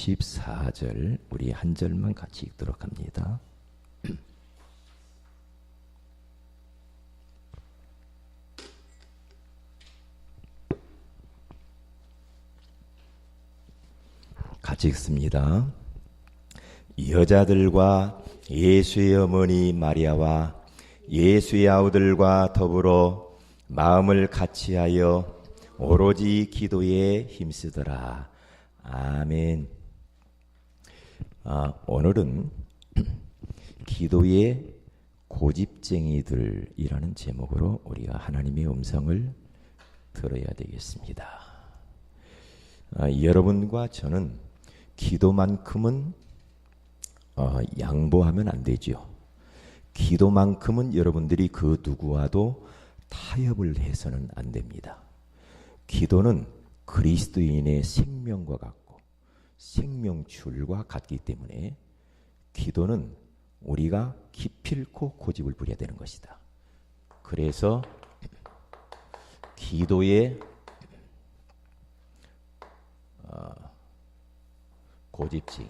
14절 우리 한 절만 같이 읽도록 합니다. 같이 읽습니다. 여자들과 예수의 어머니 마리아와 예수의 아우들과 더불어 마음을 같이하여 오로지 기도에 힘쓰더라. 아멘. 오늘은 기도의 고집쟁이들이라는 제목으로 우리가 하나님의 음성을 들어야 되겠습니다. 여러분과 저는 기도만큼은 양보하면 안 되죠. 기도만큼은 여러분들이 그 누구와도 타협을 해서는 안 됩니다. 기도는 그리스도인의 생명과 같고 생명줄과 같기 때문에 기도는 우리가 기필코 고집을 부려야 되는 것이다. 그래서 기도의 고집쟁이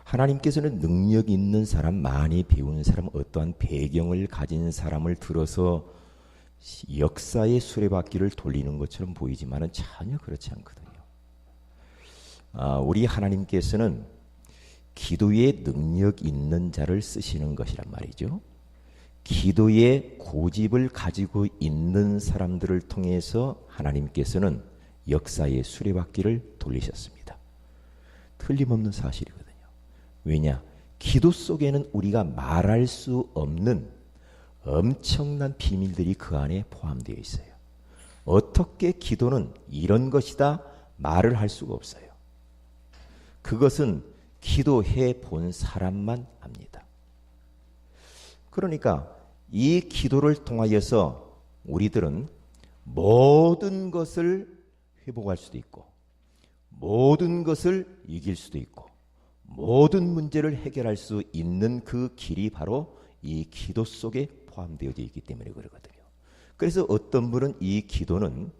하나님께서는 능력 있는 사람, 많이 배운 사람, 어떠한 배경을 가진 사람을 들어서 역사의 수레바퀴를 돌리는 것처럼 보이지만 전혀 그렇지 않거든요. 우리 하나님께서는 기도에 능력 있는 자를 쓰시는 것이란 말이죠. 기도의 고집을 가지고 있는 사람들을 통해서 하나님께서는 역사의 수레바퀴를 돌리셨습니다. 틀림없는 사실이거든요. 왜냐? 기도 속에는 우리가 말할 수 없는 엄청난 비밀들이 그 안에 포함되어 있어요. 어떻게 기도는 이런 것이다 말을 할 수가 없어요. 그것은 기도해 본 사람만 압니다. 그러니까 이 기도를 통하여서 우리들은 모든 것을 회복할 수도 있고 모든 것을 이길 수도 있고 모든 문제를 해결할 수 있는 그 길이 바로 이 기도 속에 포함되어져 있기 때문에 그러거든요. 그래서 어떤 분은 이 기도는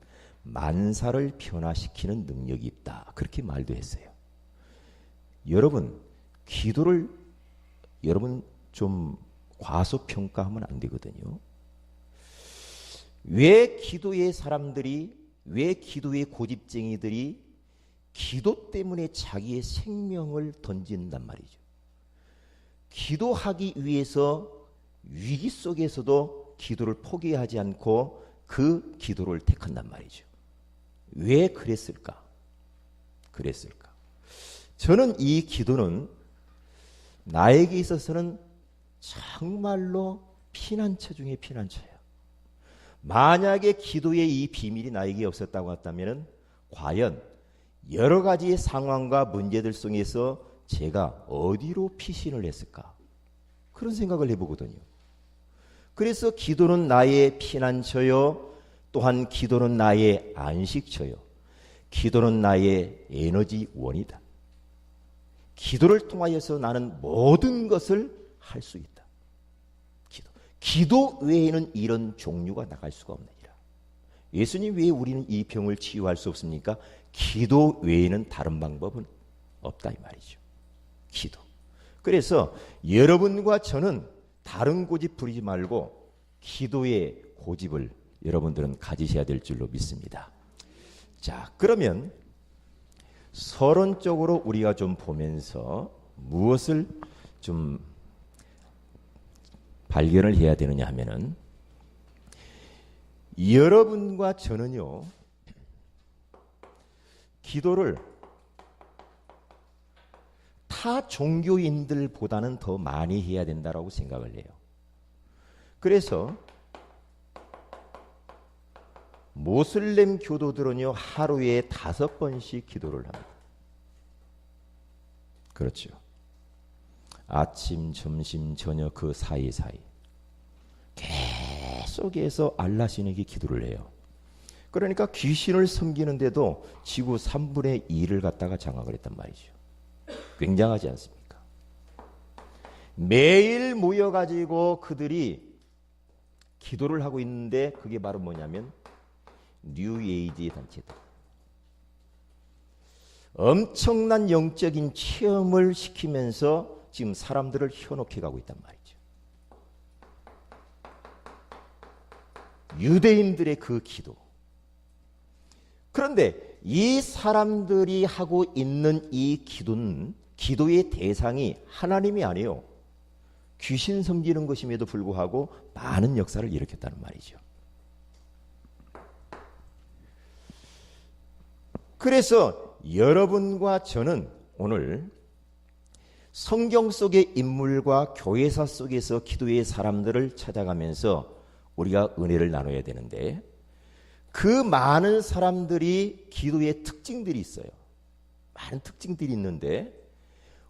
만사를 변화시키는 능력이 있다. 그렇게 말도 했어요. 여러분, 기도를 여러분 좀 과소평가하면 안 되거든요. 왜 기도의 사람들이, 왜 기도의 고집쟁이들이 기도 때문에 자기의 생명을 던진단 말이죠. 기도하기 위해서 위기 속에서도 기도를 포기하지 않고 그 기도를 택한단 말이죠. 왜 그랬을까? 저는 이 기도는 나에게 있어서는 정말로 피난처 중에 피난처예요. 만약에 기도의 이 비밀이 나에게 없었다고 한다면 과연 여러 가지의 상황과 문제들 속에서 제가 어디로 피신을 했을까? 그런 생각을 해보거든요. 그래서 기도는 나의 피난처요. 또한 기도는 나의 안식처요. 기도는 나의 에너지원이다. 기도를 통하여서 나는 모든 것을 할 수 있다. 기도 외에는 이런 종류가 나갈 수가 없느니라. 예수님 왜 우리는 이 병을 치유할 수 없습니까? 기도 외에는 다른 방법은 없다 이 말이죠. 기도. 그래서 여러분과 저는 다른 고집 부리지 말고 기도의 고집을 여러분들은 가지셔야 될 줄로 믿습니다. 자, 그러면 서론적으로 우리가 좀 보면서 무엇을 좀 발견을 해야 되느냐 하면은 여러분과 저는요 기도를 타 종교인들보다는 더 많이 해야 된다라고 생각을 해요. 그래서 모슬렘 교도들은요 하루에 5번씩 기도를 합니다. 그렇죠. 아침, 점심, 저녁 그 사이사이 계속해서 알라신에게 기도를 해요. 그러니까 귀신을 섬기는데도 지구 3분의 2를 갖다가 장악을 했단 말이죠. 굉장하지 않습니까? 매일 모여가지고 그들이 기도를 하고 있는데 그게 바로 뭐냐면 뉴에이지 단체다. 엄청난 영적인 체험을 시키면서 지금 사람들을 현혹해 가고 있단 말이죠. 유대인들의 그 기도. 그런데 이 사람들이 하고 있는 이 기도는 기도의 대상이 하나님이 아니에요. 귀신 섬기는 것임에도 불구하고 많은 역사를 일으켰다는 말이죠. 그래서 여러분과 저는 오늘 성경 속의 인물과 교회사 속에서 기도의 사람들을 찾아가면서 우리가 은혜를 나눠야 되는데 그 많은 사람들이 기도의 특징들이 있어요. 많은 특징들이 있는데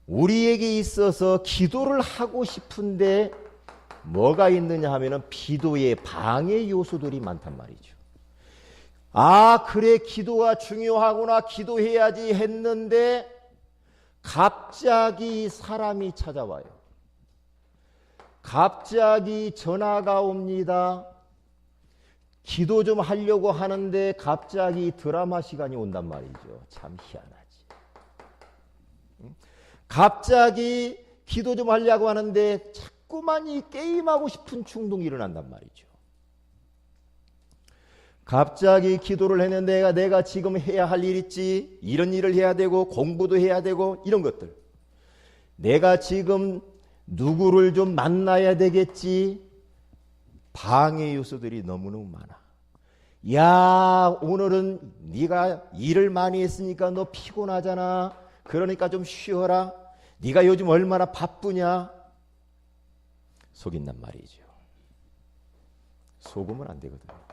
우리에게 있어서 기도를 하고 싶은데 뭐가 있느냐 하면은 기도의 방해 요소들이 많단 말이죠. 아, 그래, 기도가 중요하구나, 기도해야지 했는데 갑자기 사람이 찾아와요. 갑자기 전화가 옵니다. 기도 좀 하려고 하는데 갑자기 드라마 시간이 온단 말이죠. 참 희한하지. 갑자기 기도 좀 하려고 하는데 자꾸만 이 게임하고 싶은 충동이 일어난단 말이죠. 갑자기 기도를 했는데 내가 지금 해야 할 일 있지, 이런 일을 해야 되고 공부도 해야 되고 이런 것들, 내가 지금 누구를 좀 만나야 되겠지, 방해 요소들이 너무너무 많아. 야, 오늘은 네가 일을 많이 했으니까 너 피곤하잖아. 그러니까 좀 쉬어라. 네가 요즘 얼마나 바쁘냐. 속인단 말이죠. 속으면 안 되거든요.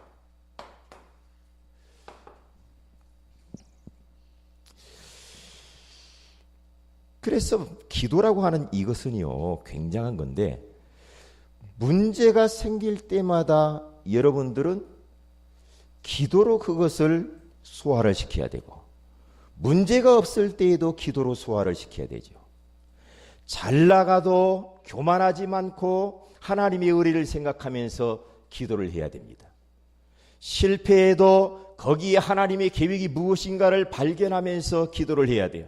그래서 기도라고 하는 이것은요, 굉장한 건데 문제가 생길 때마다 여러분들은 기도로 그것을 소화를 시켜야 되고 문제가 없을 때에도 기도로 소화를 시켜야 되죠. 잘 나가도 교만하지 않고 하나님의 의리를 생각하면서 기도를 해야 됩니다. 실패해도 거기에 하나님의 계획이 무엇인가를 발견하면서 기도를 해야 돼요.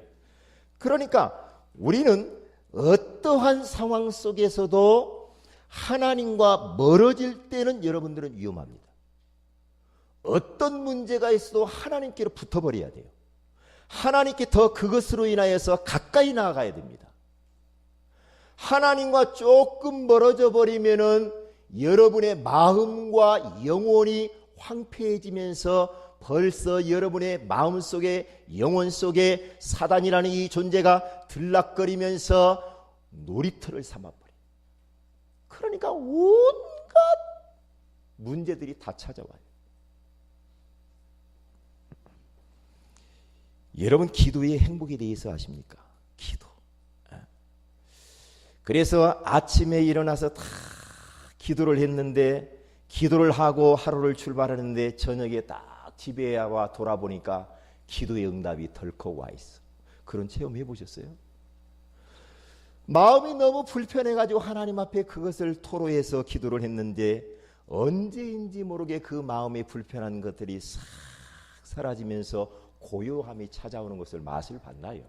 그러니까 우리는 어떠한 상황 속에서도 하나님과 멀어질 때는 여러분들은 위험합니다. 어떤 문제가 있어도 하나님께로 붙어버려야 돼요. 하나님께 더 그것으로 인하여서 가까이 나아가야 됩니다. 하나님과 조금 멀어져 버리면은 여러분의 마음과 영혼이 황폐해지면서 벌써 여러분의 마음속에 영혼 속에 사단이라는 이 존재가 들락거리면서 놀이터를 삼아버려요. 그러니까 온갖 문제들이 다 찾아와요. 여러분 기도의 행복에 대해서 아십니까? 기도. 그래서 아침에 일어나서 다 기도를 했는데 기도를 하고 하루를 출발하는데 저녁에 딱 집에 와 돌아보니까 기도의 응답이 덜컥 와 있어. 그런 체험 해보셨어요? 마음이 너무 불편해가지고 하나님 앞에 그것을 토로해서 기도를 했는데 언제인지 모르게 그 마음의 불편한 것들이 싹 사라지면서 고요함이 찾아오는 것을 맛을 봤나요?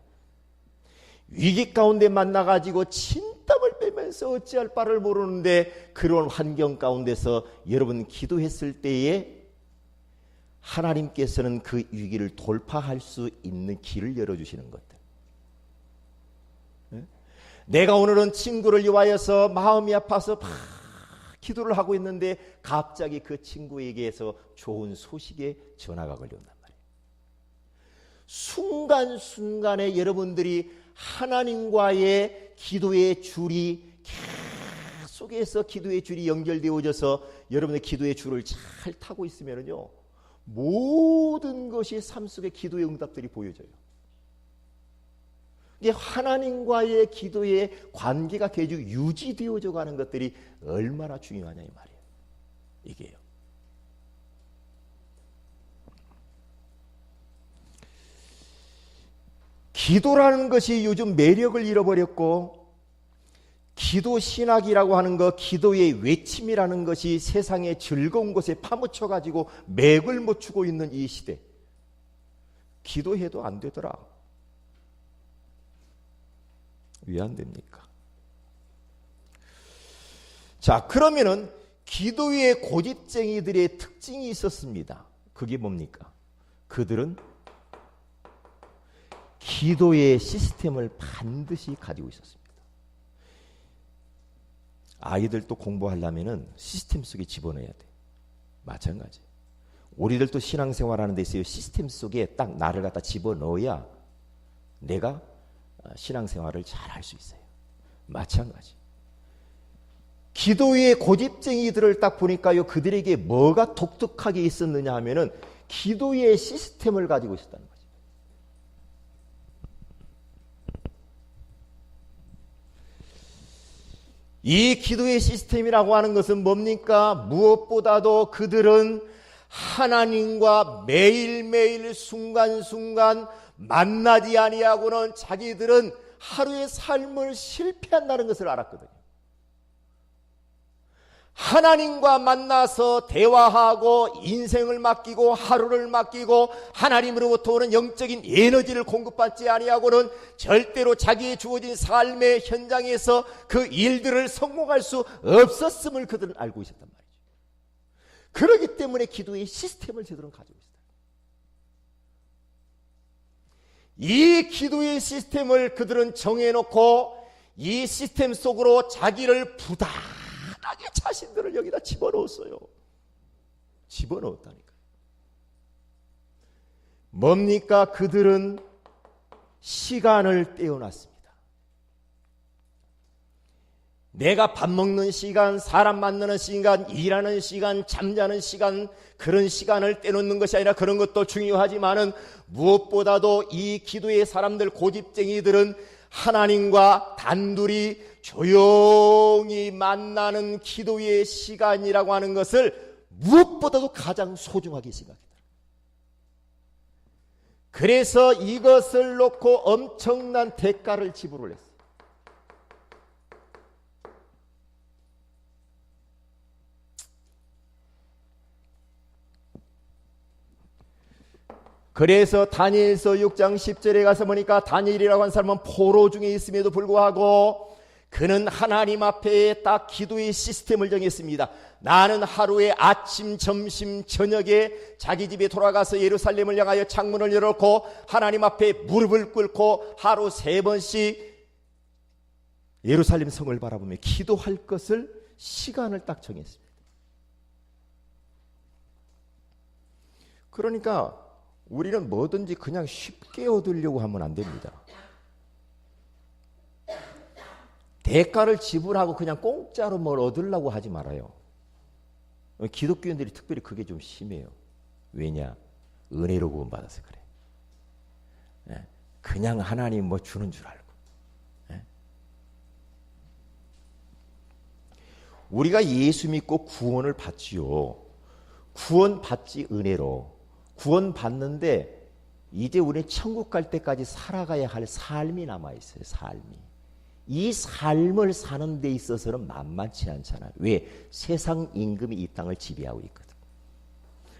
위기 가운데 만나가지고 진땀을 빼면서 어찌할 바를 모르는데 그런 환경 가운데서 여러분 기도했을 때에 하나님께서는 그 위기를 돌파할 수 있는 길을 열어주시는 것들. 내가 오늘은 친구를 위하여서 마음이 아파서 막 기도를 하고 있는데 갑자기 그 친구에게서 좋은 소식의 전화가 걸려온단 말이에요. 순간순간에 여러분들이 하나님과의 기도의 줄이 계속해서 기도의 줄이 연결되어져서 여러분의 기도의 줄을 잘 타고 있으면요, 모든 것이 삶 속의 기도의 응답들이 보여져요. 이게 하나님과의 기도의 관계가 계속 유지되어져 가는 것들이 얼마나 중요하냐 이 말이에요. 이게요. 기도라는 것이 요즘 매력을 잃어버렸고 기도 신학이라고 하는 것, 기도의 외침이라는 것이 세상의 즐거운 곳에 파묻혀 가지고 맥을 못 추고 있는 이 시대, 기도해도 안 되더라. 왜 안 됩니까? 자, 그러면은 기도의 고집쟁이들의 특징이 있었습니다. 그게 뭡니까? 그들은 기도의 시스템을 반드시 가지고 있었습니다. 아이들도 공부하려면은 시스템 속에 집어넣어야 돼. 마찬가지. 우리들도 신앙생활하는 데 있어요. 시스템 속에 딱 나를 갖다 집어넣어야 내가 신앙생활을 잘 할 수 있어요. 마찬가지. 기도의 고집쟁이들을 딱 보니까요, 그들에게 뭐가 독특하게 있었느냐 하면은 기도의 시스템을 가지고 있었다는 거죠. 이 기도의 시스템이라고 하는 것은 뭡니까? 무엇보다도 그들은 하나님과 매일매일 순간순간 만나지 아니하고는 자기들은 하루의 삶을 실패한다는 것을 알았거든요. 하나님과 만나서 대화하고 인생을 맡기고 하루를 맡기고 하나님으로부터 오는 영적인 에너지를 공급받지 아니하고는 절대로 자기의 주어진 삶의 현장에서 그 일들을 성공할 수 없었음을 그들은 알고 있었단 말이죠. 그렇기 때문에 기도의 시스템을 제대로 가지고 있었다. 이 기도의 시스템을 그들은 정해놓고 이 시스템 속으로 자기를 부담하게 자신들을 여기다 집어넣었어요. 집어넣었다니까요. 뭡니까? 그들은 시간을 떼어놨습니다. 내가 밥 먹는 시간, 사람 만나는 시간, 일하는 시간, 잠자는 시간, 그런 시간을 떼놓는 것이 아니라 그런 것도 중요하지만은 무엇보다도 이 기도의 사람들, 고집쟁이들은 하나님과 단둘이 조용히 만나는 기도의 시간이라고 하는 것을 무엇보다도 가장 소중하게 생각했다. 그래서 이것을 놓고 엄청난 대가를 지불을 했어요. 그래서 다니엘서 6장 10절에 가서 보니까 다니엘이라고 하는 사람은 포로 중에 있음에도 불구하고 그는 하나님 앞에 딱 기도의 시스템을 정했습니다. 나는 하루에 아침, 점심, 저녁에 자기 집에 돌아가서 예루살렘을 향하여 창문을 열어놓고 하나님 앞에 무릎을 꿇고 하루 3번씩 예루살렘 성을 바라보며 기도할 것을 시간을 딱 정했습니다. 그러니까 우리는 뭐든지 그냥 쉽게 얻으려고 하면 안 됩니다. 대가를 지불하고 그냥 공짜로 뭘 얻으려고 하지 말아요. 기독교인들이 특별히 그게 좀 심해요. 왜냐? 은혜로 구원받아서 그래. 그냥 하나님 뭐 주는 줄 알고. 우리가 예수 믿고 구원을 받지요. 구원 받지 은혜로. 구원 받는데 이제 우리는 천국 갈 때까지 살아가야 할 삶이 남아있어요. 삶이. 이 삶을 사는 데 있어서는 만만치 않잖아요. 왜? 세상 임금이 이 땅을 지배하고 있거든.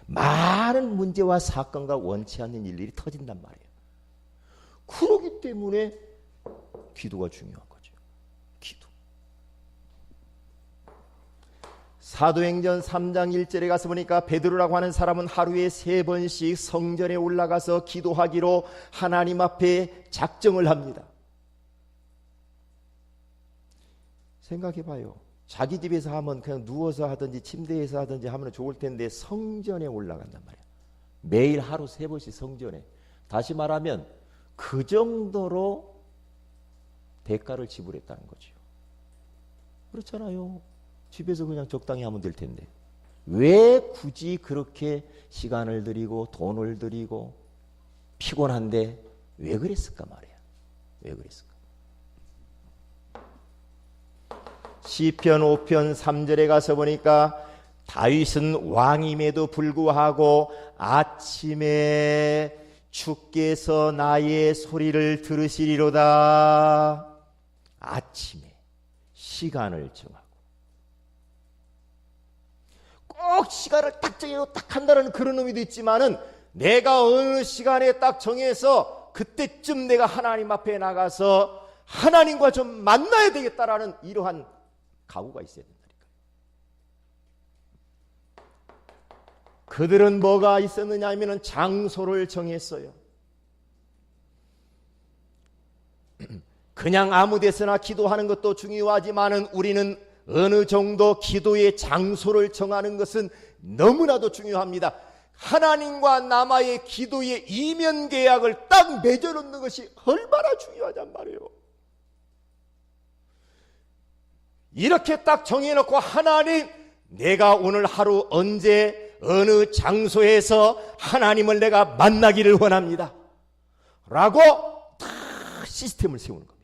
많은 문제와 사건과 원치 않는 일들이 터진단 말이에요. 그렇기 때문에 기도가 중요한 거죠. 기도. 사도행전 3장 1절에 가서 보니까 베드로라고 하는 사람은 하루에 3번씩 성전에 올라가서 기도하기로 하나님 앞에 작정을 합니다. 생각해봐요. 자기 집에서 하면 그냥 누워서 하든지 침대에서 하든지 하면 좋을 텐데 성전에 올라간단 말이야. 매일 하루 3번씩 성전에. 다시 말하면 그 정도로 대가를 지불했다는 거죠. 그렇잖아요. 집에서 그냥 적당히 하면 될 텐데 왜 굳이 그렇게 시간을 들이고 돈을 들이고 피곤한데 왜 그랬을까 말이야. 왜 그랬을까? 시편 5편 3절에 가서 보니까 다윗은 왕임에도 불구하고 아침에 주께서 나의 소리를 들으시리로다. 아침에 시간을 정하고 꼭 시간을 딱 정해서 딱 한다는 그런 의미도 있지만은 내가 어느 시간에 딱 정해서 그때쯤 내가 하나님 앞에 나가서 하나님과 좀 만나야 되겠다라는 이러한 각오가 있어야 된다니까요. 그들은 뭐가 있었느냐 하면은 장소를 정했어요. 그냥 아무 데서나 기도하는 것도 중요하지만은 우리는 어느 정도 기도의 장소를 정하는 것은 너무나도 중요합니다. 하나님과 남아의 기도의 이면 계약을 딱 맺어놓는 것이 얼마나 중요하단 말이에요. 이렇게 딱 정해놓고 하나님, 내가 오늘 하루 언제 어느 장소에서 하나님을 내가 만나기를 원합니다 라고 다 시스템을 세우는 겁니다.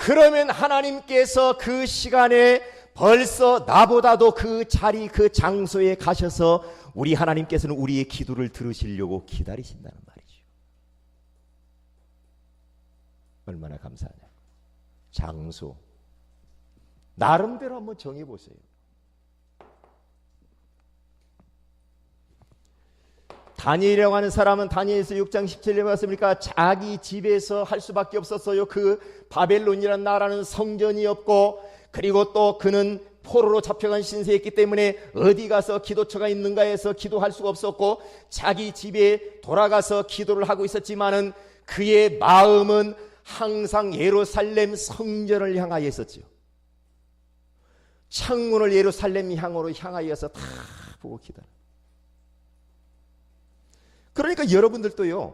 그러면 하나님께서 그 시간에 벌써 나보다도 그 자리 그 장소에 가셔서 우리 하나님께서는 우리의 기도를 들으시려고 기다리신다는 말이죠. 얼마나 감사하냐. 장소 나름대로 한번 정해보세요. 다니엘이라고 하는 사람은 다니엘서 6장 17절에 봤습니까? 자기 집에서 할 수밖에 없었어요. 그 바벨론이라는 나라는 성전이 없고, 그리고 또 그는 포로로 잡혀간 신세였기 때문에 어디 가서 기도처가 있는가 해서 기도할 수가 없었고, 자기 집에 돌아가서 기도를 하고 있었지만은 그의 마음은 항상 예루살렘 성전을 향하여 있었죠. 창문을 예루살렘 향으로 향하여서 다 보고 기도하는. 그러니까 여러분들도요,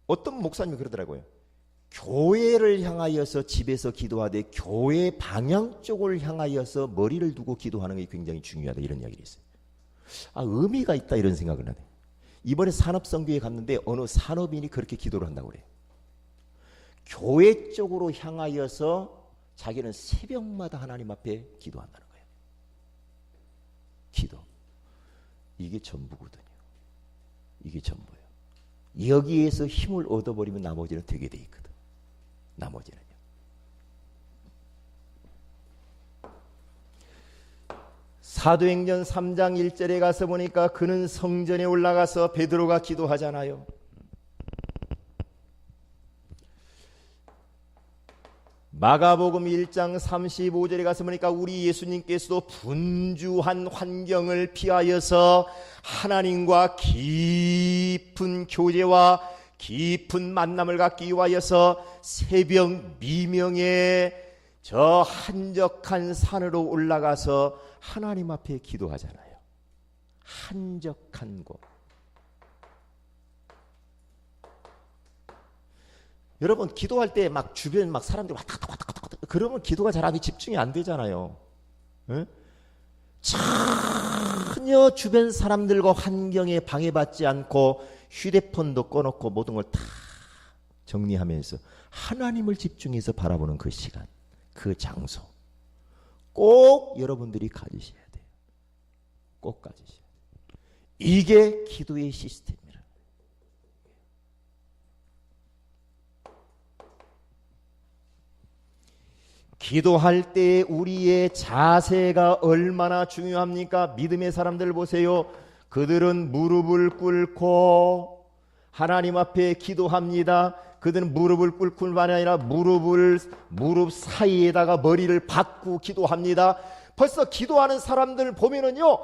어떤 목사님이 그러더라고요. 교회를 향하여서 집에서 기도하되 교회 방향 쪽을 향하여서 머리를 두고 기도하는 게 굉장히 중요하다, 이런 이야기를 했어요. 아, 의미가 있다 이런 생각을 하네. 이번에 산업선교에 갔는데 어느 산업인이 그렇게 기도를 한다고 그래요. 교회 쪽으로 향하여서 자기는 새벽마다 하나님 앞에 기도한다는 거예요. 기도. 이게 전부거든요. 이게 전부예요. 여기에서 힘을 얻어버리면 나머지는 되게 돼 있거든. 나머지는요. 사도행전 3장 1절에 가서 보니까 그는 성전에 올라가서 베드로가 기도하잖아요. 마가복음 1장 35절에 가서 보니까 우리 예수님께서도 분주한 환경을 피하여서 하나님과 깊은 교제와 깊은 만남을 갖기 위하여서 새벽 미명에 저 한적한 산으로 올라가서 하나님 앞에 기도하잖아요. 한적한 곳. 여러분, 기도할 때 막 주변 막 사람들이 왔다 갔다 그러면 기도가 잘 안 집중이 안 되잖아요. 에? 전혀 주변 사람들과 환경에 방해받지 않고 휴대폰도 꺼놓고 모든 걸 다 정리하면서 하나님을 집중해서 바라보는 그 시간, 그 장소 꼭 여러분들이 가지셔야 돼요. 꼭 가지셔야 돼요. 이게 기도의 시스템이에요. 기도할 때 우리의 자세가 얼마나 중요합니까? 믿음의 사람들 보세요. 그들은 무릎을 꿇고 하나님 앞에 기도합니다. 그들은 무릎을 꿇고만 아니라 무릎 사이에다가 머리를 박고 기도합니다. 벌써 기도하는 사람들 보면은요,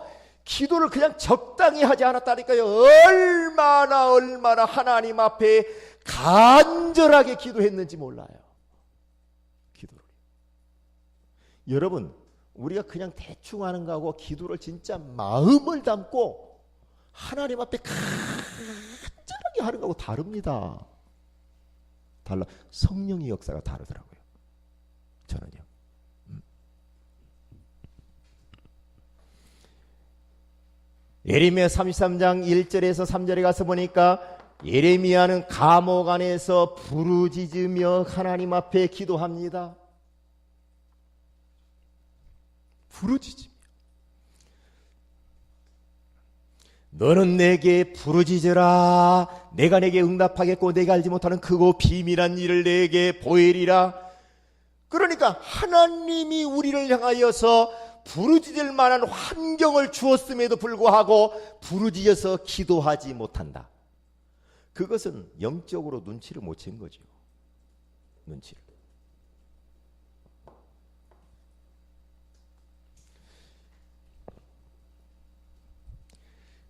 기도를 그냥 적당히 하지 않았다니까요. 얼마나 하나님 앞에 간절하게 기도했는지 몰라요. 여러분, 우리가 그냥 대충 하는 거하고 기도를 진짜 마음을 담고 하나님 앞에 간절하게 하는 거하고 다릅니다. 달라. 성령의 역사가 다르더라고요. 저는요. 예레미야 33장 1절에서 3절에 가서 보니까 예레미야는 감옥 안에서 부르짖으며 하나님 앞에 기도합니다. 부르짖으며 너는 내게 부르짖으라 내가 내게 응답하겠고 내가 알지 못하는 크고 비밀한 일을 내게 보이리라. 그러니까 하나님이 우리를 향하여서 부르짖을 만한 환경을 주었음에도 불구하고 부르짖어서 기도하지 못한다. 그것은 영적으로 눈치를 못 챈 거죠. 눈치를.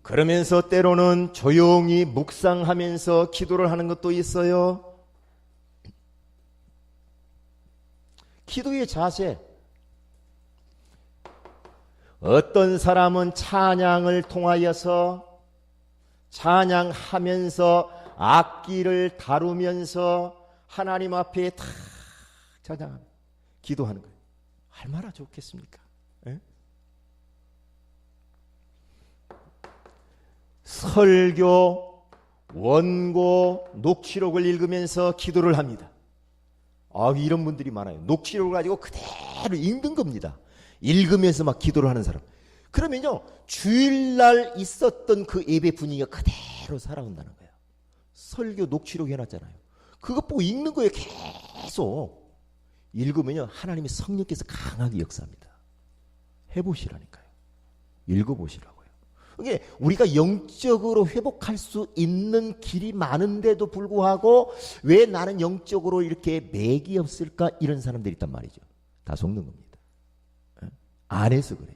그러면서 때로는 조용히 묵상하면서 기도를 하는 것도 있어요. 기도의 자세. 어떤 사람은 찬양을 통하여서 찬양하면서 악기를 다루면서 하나님 앞에 탁 찬양하며 기도하는 거예요. 얼마나 좋겠습니까? 에? 설교, 원고, 녹취록을 읽으면서 기도를 합니다. 이런 분들이 많아요. 녹취록을 가지고 그대로 읽는 겁니다. 읽으면서 막 기도를 하는 사람. 그러면요, 주일날 있었던 그 예배 분위기가 그대로 살아온다는 거예요. 설교 녹취록 해놨잖아요. 그것 보고 읽는 거예요. 계속 읽으면요, 하나님의 성령께서 강하게 역사합니다. 해보시라니까요. 읽어보시라고요. 이게 우리가 영적으로 회복할 수 있는 길이 많은데도 불구하고 왜 나는 영적으로 이렇게 맥이 없을까? 이런 사람들이 있단 말이죠. 다 속는 겁니다. 안 해서 그래요.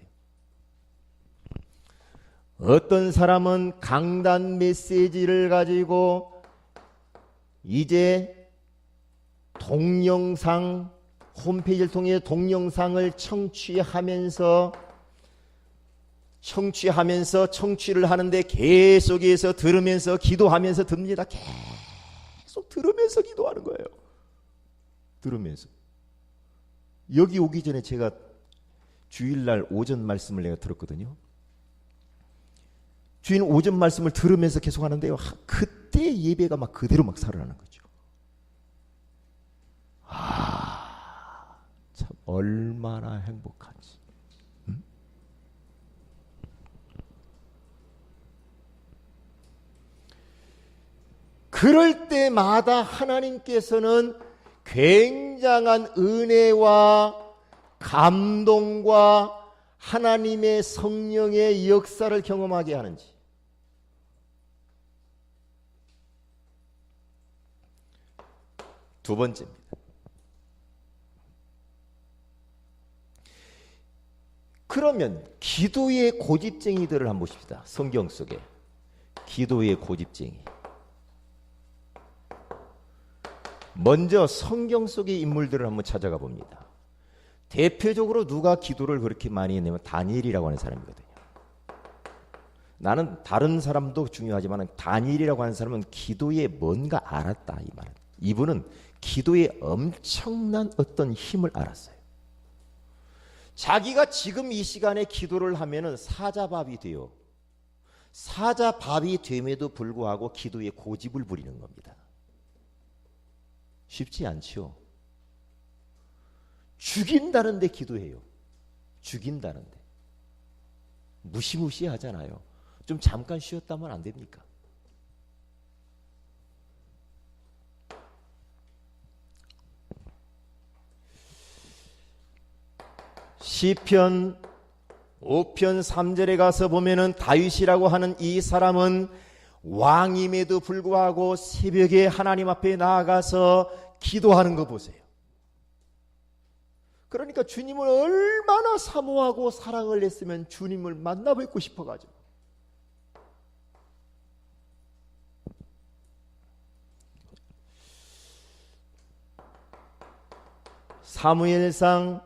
어떤 사람은 강단 메시지를 가지고 이제 동영상, 홈페이지를 통해 동영상을 청취하면서 청취를 하는데 계속해서 들으면서 기도하면서 듭니다. 계속 들으면서 기도하는 거예요. 들으면서. 여기 오기 전에 제가 주일날 오전 말씀을 내가 들었거든요. 주일 오전 말씀을 들으면서 계속 하는데요. 그때 예배가 막 그대로 막 살아나는 거죠. 참 얼마나 행복한지. 그럴 때마다 하나님께서는 굉장한 은혜와 감동과 하나님의 성령의 역사를 경험하게 하는지. 두 번째입니다. 그러면 기도의 고집쟁이들을 한번 보십시다. 성경 속에 기도의 고집쟁이. 먼저 성경 속의 인물들을 한번 찾아가 봅니다. 대표적으로 누가 기도를 그렇게 많이 했냐면 다니엘이라고 하는 사람이거든요. 나는 다른 사람도 중요하지만 다니엘이라고 하는 사람은 기도에 뭔가 알았다, 이 말은. 이분은 기도에 엄청난 어떤 힘을 알았어요. 자기가 지금 이 시간에 기도를 하면은 사자밥이 돼요. 사자밥이 됨에도 불구하고 기도에 고집을 부리는 겁니다. 쉽지 않죠. 죽인다는데 기도해요. 죽인다는데. 무시무시하잖아요. 좀 잠깐 쉬었다면 안 됩니까? 시편 5편 3절에 가서 보면은 다윗이라고 하는 이 사람은 왕임에도 불구하고 새벽에 하나님 앞에 나아가서 기도하는 거 보세요. 그러니까 주님을 얼마나 사모하고 사랑을 했으면 주님을 만나 뵙고 싶어가지고. 사무엘상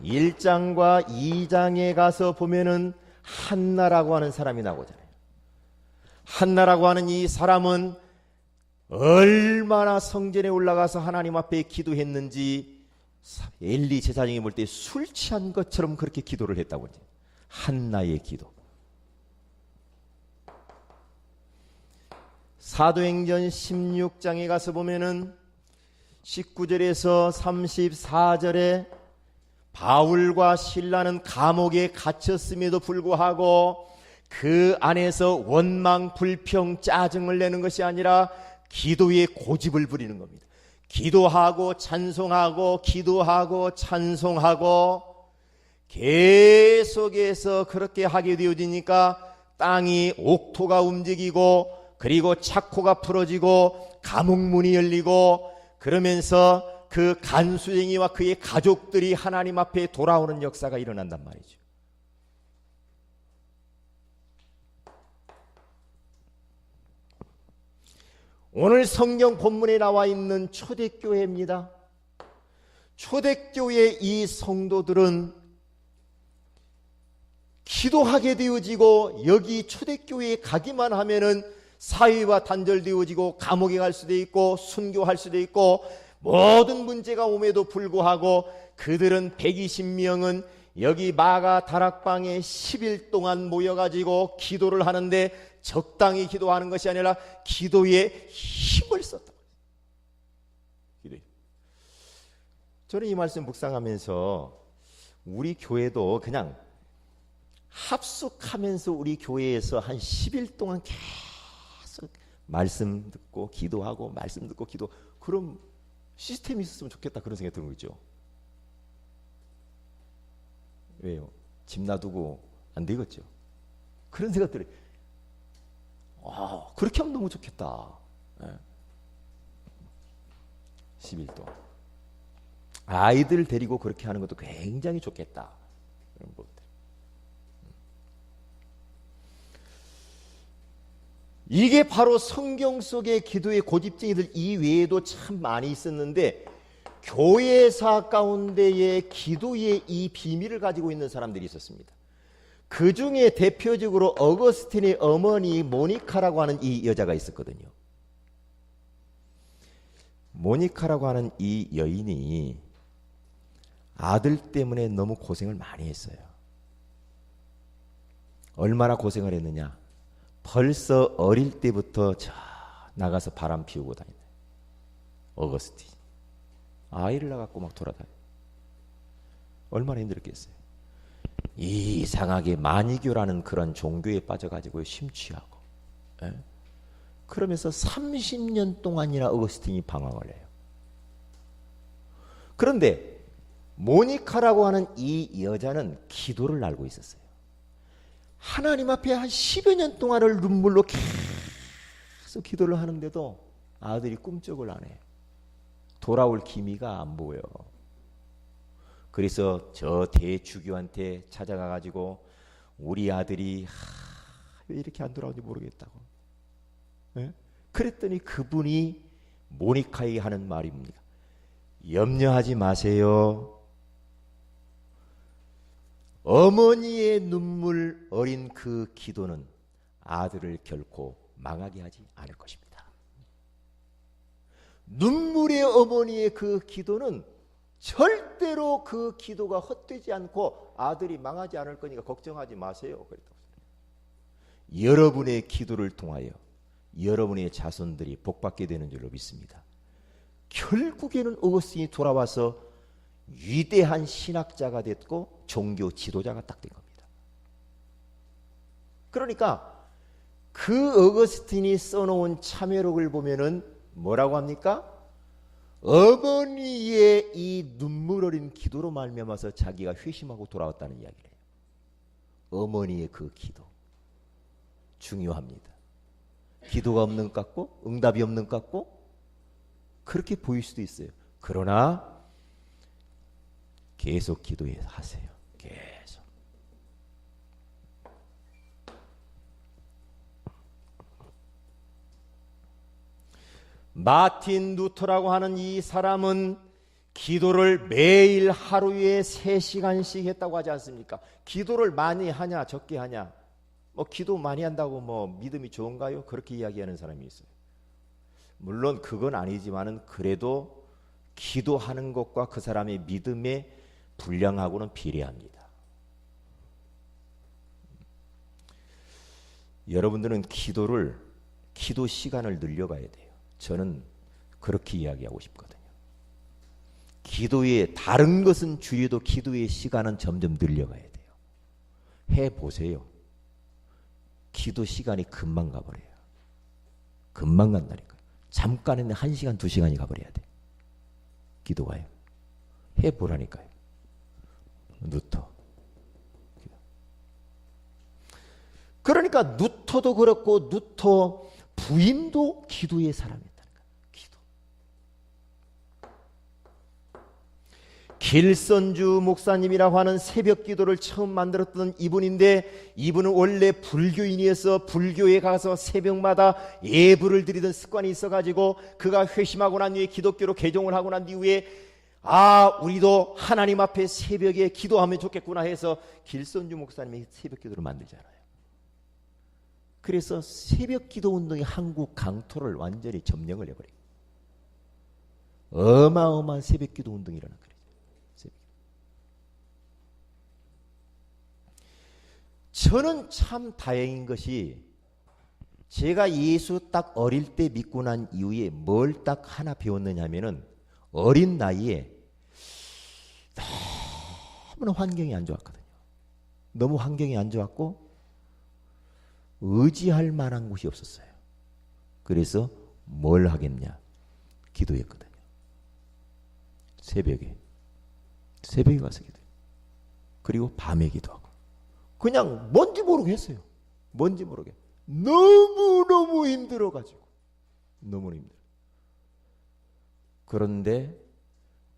1장과 2장에 가서 보면은 한나라고 하는 사람이 나오잖아요. 한나라고 하는 이 사람은 얼마나 성전에 올라가서 하나님 앞에 기도했는지 엘리 제사장이 볼 때 술 취한 것처럼 그렇게 기도를 했다고 하죠. 한나의 기도. 사도행전 16장에 가서 보면은 19절에서 34절에 바울과 실라는 감옥에 갇혔음에도 불구하고 그 안에서 원망, 불평, 짜증을 내는 것이 아니라 기도의 고집을 부리는 겁니다. 기도하고 찬송하고 기도하고 찬송하고 계속해서 그렇게 하게 되어지니까 땅이 옥토가 움직이고 그리고 착고가 풀어지고 감옥문이 열리고 그러면서 그 간수쟁이와 그의 가족들이 하나님 앞에 돌아오는 역사가 일어난단 말이죠. 오늘 성경 본문에 나와 있는 초대교회입니다. 초대교회 이 성도들은 기도하게 되어지고 여기 초대교회에 가기만 하면은 사회와 단절되어지고 감옥에 갈 수도 있고 순교할 수도 있고 모든 문제가 옴에도 불구하고 그들은 120명은 여기 마가 다락방에 10일 동안 모여가지고 기도를 하는데 적당히 기도하는 것이 아니라 기도에 힘을 썼다. 저는 이 말씀 묵상하면서 우리 교회도 그냥 합숙하면서 우리 교회에서 한 10일 동안 계속 말씀 듣고 기도하고 말씀 듣고 기도, 그런 시스템이 있었으면 좋겠다, 그런 생각이 드는 거죠. 왜요? 집 놔두고 안 되겠죠. 그런 생각들이 그렇게 하면 너무 좋겠다. 10일 동안 아이들 데리고 그렇게 하는 것도 굉장히 좋겠다. 그런 것들. 이게 바로 성경 속의 기도의 고집쟁이들 이외에도 참 많이 있었는데 교회사 가운데에 기도의 이 비밀을 가지고 있는 사람들이 있었습니다. 그 중에 대표적으로 어거스틴의 어머니 모니카라고 하는 이 여자가 있었거든요. 모니카라고 하는 이 여인이 아들 때문에 너무 고생을 많이 했어요. 얼마나 고생을 했느냐? 벌써 어릴 때부터 나가서 바람 피우고 다니네. 어거스틴. 아이를 낳고 막 돌아다녀. 얼마나 힘들었겠어요. 이상하게 만이교라는 그런 종교에 빠져가지고 심취하고, 그러면서 30년 동안이나 어거스틴이 방황을 해요. 그런데 모니카라고 하는 이 여자는 기도를 알고 있었어요. 하나님 앞에 한 10여 년 동안을 눈물로 계속 기도를 하는데도 아들이 꿈쩍을 안 해. 돌아올 기미가 안 보여. 그래서 저 대주교한테 찾아가 가지고 우리 아들이 왜 이렇게 안 돌아오는지 모르겠다고. 그랬더니 그분이 모니카에게 하는 말입니다. 염려하지 마세요. 어머니의 눈물 어린 그 기도는 아들을 결코 망하게 하지 않을 것입니다. 눈물의 어머니의 그 기도는 절대로 그 기도가 헛되지 않고 아들이 망하지 않을 거니까 걱정하지 마세요. 그랬다고. 여러분의 기도를 통하여 여러분의 자손들이 복받게 되는 줄로 믿습니다. 결국에는 어거스틴이 돌아와서 위대한 신학자가 됐고 종교 지도자가 딱 된 겁니다. 그러니까 그 어거스틴이 써놓은 참회록을 보면은 뭐라고 합니까? 어머니의 이 눈물 어린 기도로 말미암아서 자기가 회심하고 돌아왔다는 이야기를 해요. 어머니의 그 기도 중요합니다. 기도가 없는 것 같고 응답이 없는 것 같고 그렇게 보일 수도 있어요. 그러나 계속 기도하세요. 계속. 마틴 루터라고 하는 이 사람은 기도를 매일 하루에 3시간씩 했다고 하지 않습니까? 기도를 많이 하냐 적게 하냐, 뭐 기도 많이 한다고 뭐 믿음이 좋은가요? 그렇게 이야기하는 사람이 있어요. 물론 그건 아니지만은 그래도 기도하는 것과 그 사람의 믿음의 분량하고는 비례합니다. 여러분들은 기도 시간을 늘려가야 돼요. 저는 그렇게 이야기하고 싶거든요. 기도에 다른 것은 줄여도 기도의 시간은 점점 늘려가야 돼요. 해보세요. 기도 시간이 금방 가버려요. 금방 간다니까요. 잠깐에 1시간, 2시간이 가버려야 돼. 기도가요. 해보라니까요. 누터. 그러니까 누터도 그렇고 누터 부인도 기도의 사람이었다는 거예요. 기도. 길선주 목사님이라고 하는 새벽 기도를 처음 만들었던 이분인데, 이분은 원래 불교인이어서 불교에 가서 새벽마다 예불을 드리던 습관이 있어가지고 그가 회심하고 난 뒤에 기독교로 개종을 하고 난 뒤에 우리도 하나님 앞에 새벽에 기도하면 좋겠구나 해서 길선주 목사님이 새벽 기도를 만들잖아요. 그래서 새벽 기도 운동이 한국 강토를 완전히 점령을 해버려요. 어마어마한 새벽 기도 운동이 일어난 거예요. 저는 참 다행인 것이, 제가 예수 딱 어릴 때 믿고 난 이후에 뭘 딱 하나 배웠느냐 하면은, 어린 나이에 너무나 환경이 안 좋았거든요. 너무 환경이 안 좋았고 의지할 만한 곳이 없었어요. 그래서 뭘 하겠냐? 기도했거든요. 새벽에 가서 기도해요. 그리고 밤에 기도하고. 그냥 뭔지 모르게 했어요. 뭔지 모르게. 너무너무 힘들어가지고. 너무 힘들어. 그런데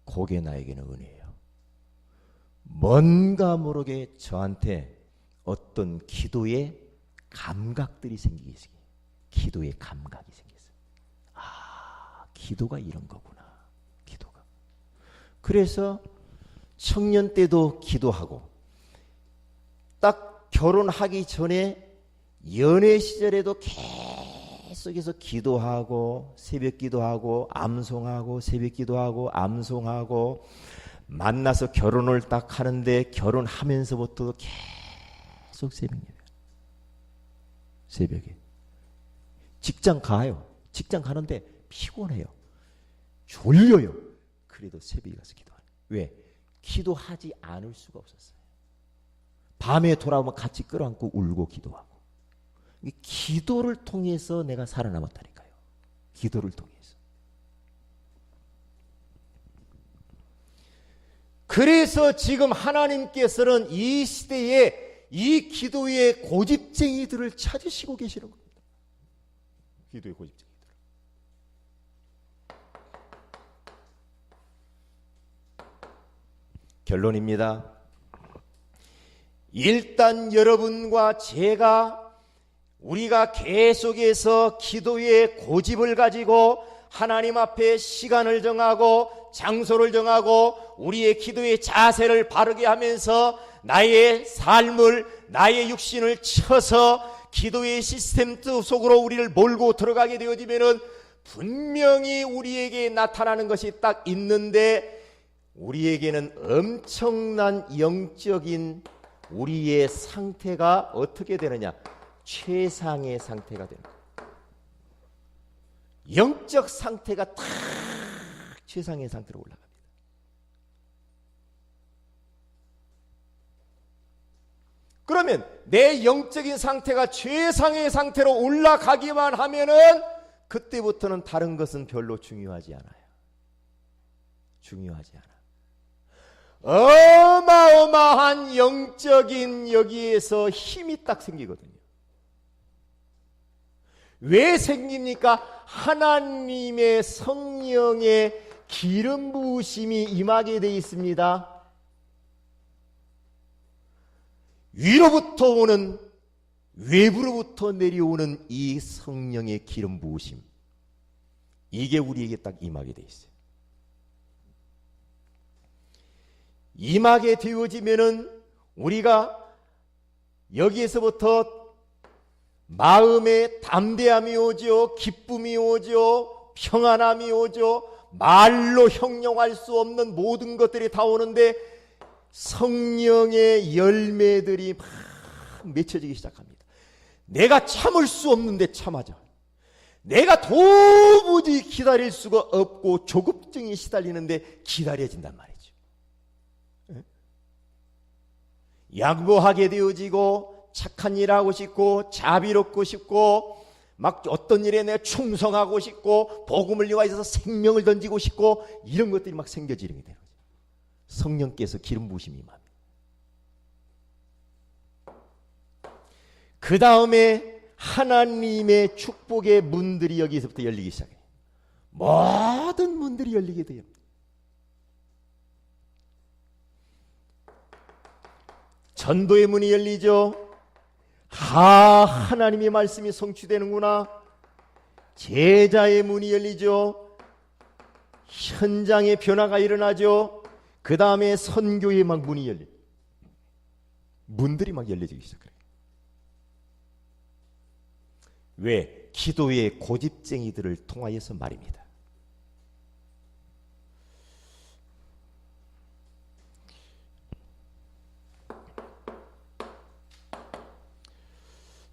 그게 나에게는 은혜예요. 뭔가 모르게 저한테 어떤 기도의 감각들이 생기기 시작해요. 기도의 감각이 생겼어요. 기도가 이런 거구나. 기도가. 그래서 청년 때도 기도하고, 딱 결혼하기 전에 연애 시절에도 계속해서 기도하고, 새벽 기도하고, 암송하고, 새벽 기도하고, 암송하고, 만나서 결혼을 딱 하는데 결혼하면서부터도 계속 새벽 예배. 새벽에. 직장 가요. 직장 가는데 피곤해요. 졸려요. 그래도 새벽에 가서 기도하는. 왜? 기도하지 않을 수가 없었어요. 밤에 돌아오면 같이 끌어안고 울고 기도하고. 기도를 통해서 내가 살아남았다니까요. 기도를 통해서. 그래서 지금 하나님께서는 이 시대에 이 기도의 고집쟁이들을 찾으시고 계시는 겁니다. 기도의 고집쟁이들. 결론입니다. 일단 여러분과 우리가 계속해서 기도의 고집을 가지고 하나님 앞에 시간을 정하고 장소를 정하고 우리의 기도의 자세를 바르게 하면서 나의 삶을, 나의 육신을 쳐서 기도의 시스템 속으로 우리를 몰고 들어가게 되어지면은 분명히 우리에게 나타나는 것이 딱 있는데, 우리에게는 엄청난 영적인 우리의 상태가 어떻게 되느냐? 최상의 상태가 되는 거예요. 영적 상태가 딱 최상의 상태로 올라갑니다. 그러면 내 영적인 상태가 최상의 상태로 올라가기만 하면은 그때부터는 다른 것은 별로 중요하지 않아요. 중요하지 않아. 어마어마한 영적인 여기에서 힘이 딱 생기거든요. 왜 생깁니까? 하나님의 성령의 기름 부으심이 임하게 되어 있습니다. 위로부터 오는, 외부로부터 내려오는 이 성령의 기름 부으심, 이게 우리에게 딱 임하게 되어 있어요. 임하게 되어지면은 우리가 여기에서부터 마음에 담대함이 오죠. 기쁨이 오죠. 평안함이 오죠. 말로 형용할 수 없는 모든 것들이 다 오는데 성령의 열매들이 막 맺혀지기 시작합니다. 내가 참을 수 없는데 참하자. 내가 도무지 기다릴 수가 없고 조급증이 시달리는데 기다려진단 말이죠. 양보하게 되어지고 착한 일 하고 싶고 자비롭고 싶고 막 어떤 일에 내가 충성하고 싶고 복음을 위하여서 생명을 던지고 싶고 이런 것들이 막 생겨지게 되는 거죠. 성령께서 기름 부으심이 임합니다. 그 다음에 하나님의 축복의 문들이 여기서부터 열리기 시작해요. 모든 문들이 열리게 돼요. 전도의 문이 열리죠. 하나님의 말씀이 성취되는구나. 제자의 문이 열리죠. 현장의 변화가 일어나죠. 그 다음에 선교의 막 문이 열려. 문들이 막 열려지기 시작해요. 왜? 기도의 고집쟁이들을 통하여서 말입니다.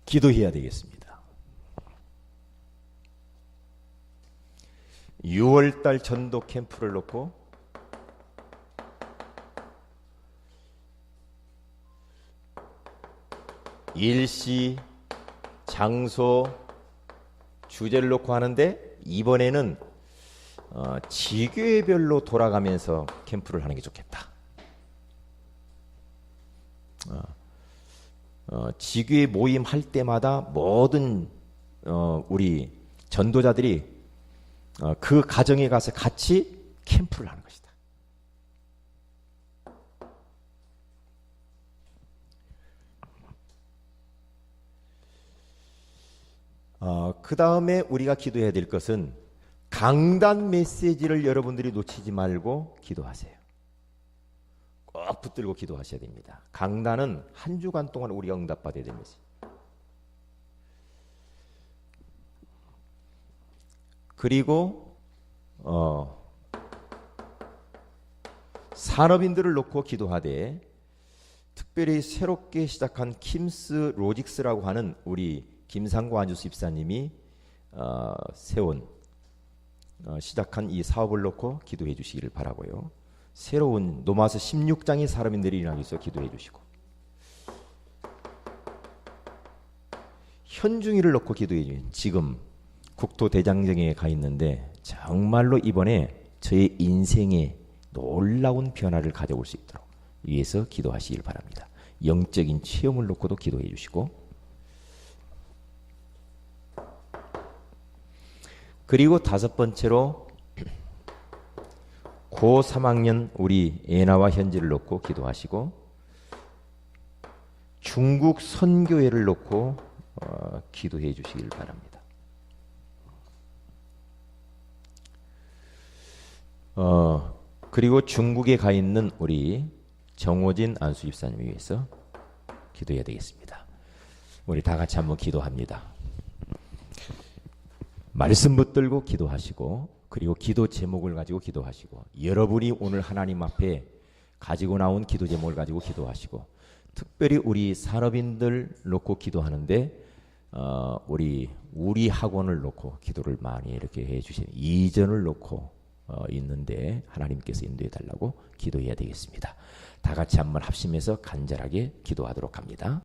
기도해야 되겠습니다. 6월달 전도 캠프를 놓고 일시, 장소, 주제를 놓고 하는데 이번에는 지교회별로 돌아가면서 캠프를 하는 게 좋겠다. 지교회 모임 할 때마다 모든 우리 전도자들이 그 가정에 가서 같이 캠프를 하는 것이다. 그 다음에 우리가 기도해야 될 것은 강단 메시지를 여러분들이 놓치지 말고 기도하세요. 꼭 붙들고 기도하셔야 됩니다. 강단은 한 주간 동안 우리가 응답받아야 됩니다. 그리고 산업인들을 놓고 기도하되 특별히 새롭게 시작한 킴스 로직스라고 하는 우리 김상구 안주수 입사님이 시작한 이 사업을 놓고 기도해 주시기를 바라고요. 새로운 로마서 16장의 사람인들이 일어나기 위해서 기도해 주시고 현중이를 놓고 기도해 주세요. 지금 국토대장정에 가 있는데 정말로 이번에 저의 인생에 놀라운 변화를 가져올 수 있도록 위해서 기도하시길 바랍니다. 영적인 체험을 놓고도 기도해 주시고 그리고 다섯 번째로 고 3학년 우리 애나와 현지를 놓고 기도하시고 중국 선교회를 놓고 기도해 주시길 바랍니다. 그리고 중국에 가 있는 우리 정호진 안수 집사님을 위해서 기도해야 되겠습니다. 우리 다 같이 한번 기도합니다. 말씀 붙들고 기도하시고 그리고 기도 제목을 가지고 기도하시고 여러분이 오늘 하나님 앞에 가지고 나온 기도 제목을 가지고 기도하시고 특별히 우리 산업인들 놓고 기도하는데 우리 학원을 놓고 기도를 많이 이렇게 해주시는 이전을 놓고 있는데 하나님께서 인도해 달라고 기도해야 되겠습니다. 다 같이 한번 합심해서 간절하게 기도하도록 합니다.